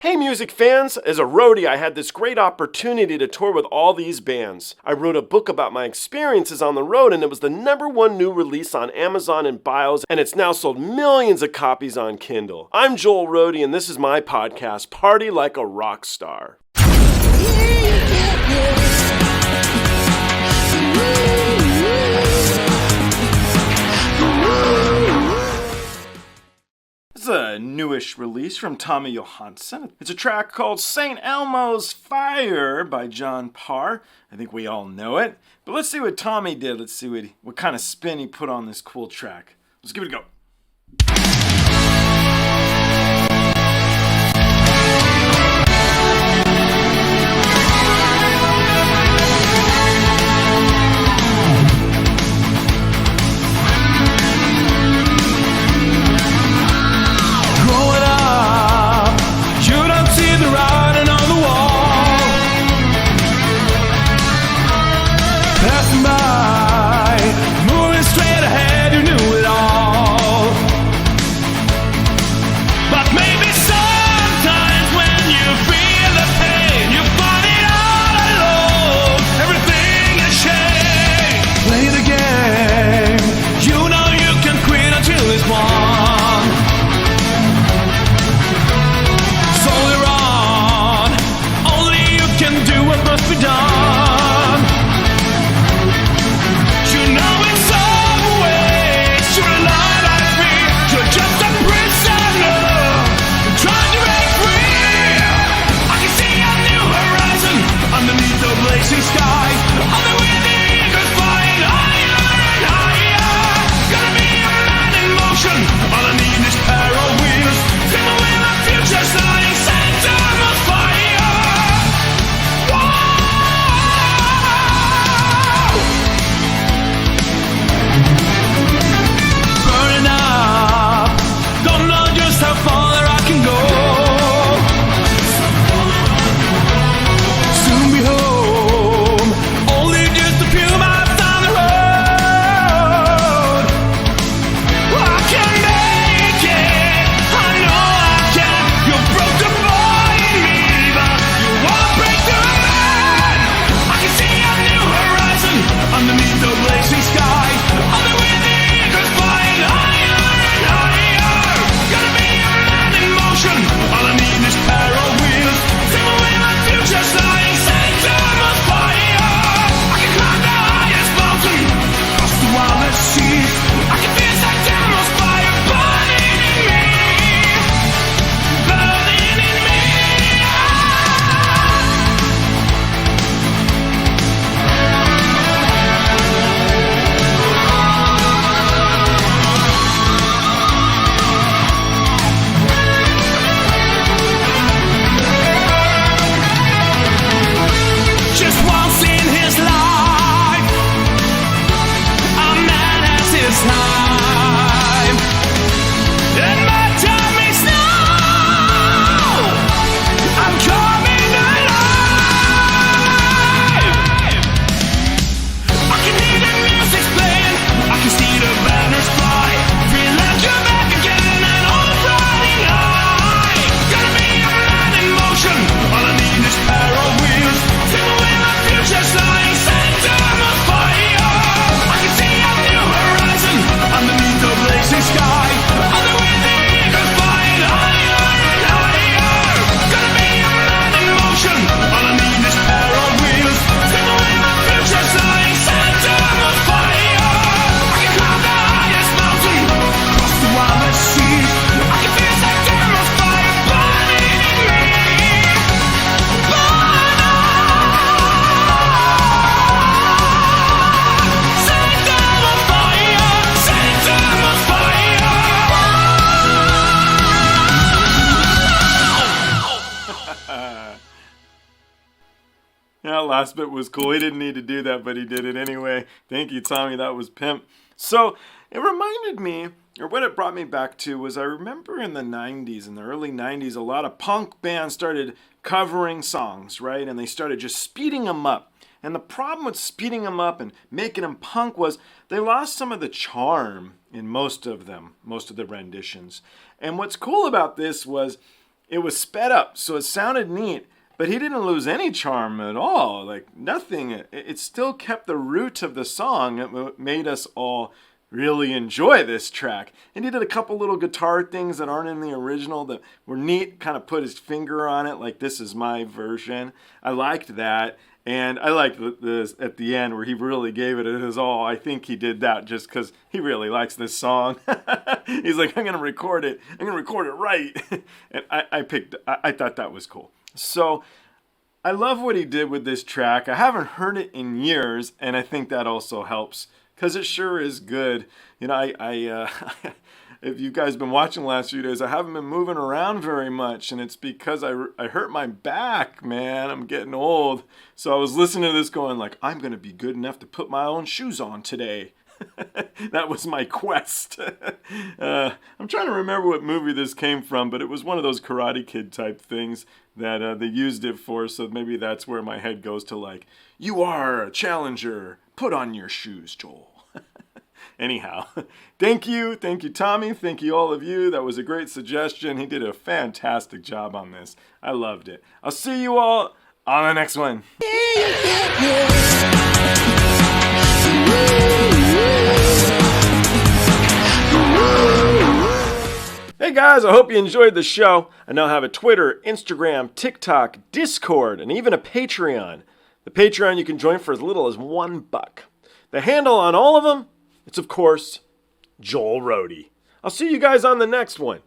Hey music fans! As a roadie, I had this great opportunity to tour with all these bands. I wrote a book about my experiences on the road, and it was the #1 new release on Amazon and Bios, and it's now sold millions of copies on Kindle. I'm Joel Roadie, and this is my podcast, Party Like a Rock Star. This is a newish release from Tommy Johansson. It's a track called St. Elmos Fire by John Parr. I think we all know it. But let's see what Tommy did. Let's see what kind of spin he put on this cool track. Let's give it a go. That last bit was cool. He didn't need to do that, but he did it anyway. Thank you, Tommy. That was pimp. So it reminded me, or what it brought me back to was I remember in the 90s, in the early 90s, a lot of punk bands started covering songs, right? And they started just speeding them up. And the problem with speeding them up and making them punk was they lost some of the charm in most of them, most of the renditions. And what's cool about this was it was sped up, so it sounded neat, but he didn't lose any charm at all. Like, nothing. It still kept the root of the song. It made us all really enjoy this track. And he did a couple little guitar things that aren't in the original that were neat, kind of put his finger on it, like this is my version. I liked that. And I liked this at the end where he really gave it his all. I think he did that just because he really likes this song. He's like, I'm going to record it. I'm going to record it right. And I thought that was cool. So I love what he did with this track. I haven't heard it in years, and I think that also helps because it sure is good. You know, if you guys been watching the last few days, I haven't been moving around very much, and it's because I hurt my back, man. I'm getting old. So I was listening to this going like, I'm going to be good enough to put my own shoes on today. That was my quest. I'm trying to remember what movie this came from, but it was one of those Karate Kid type things that they used it for, so maybe that's where my head goes to like, you are a challenger. Put on your shoes, Joel. Anyhow, thank you, Tommy. Thank you, all of you. That was a great suggestion. He did a fantastic job on this. I loved it. I'll see you all on the next one. Hey guys, I hope you enjoyed the show. I now have a Twitter, Instagram, TikTok, Discord, and even a Patreon. The Patreon you can join for as little as $1. The handle on all of them, it's of course, Joel Roadie. I'll see you guys on the next one.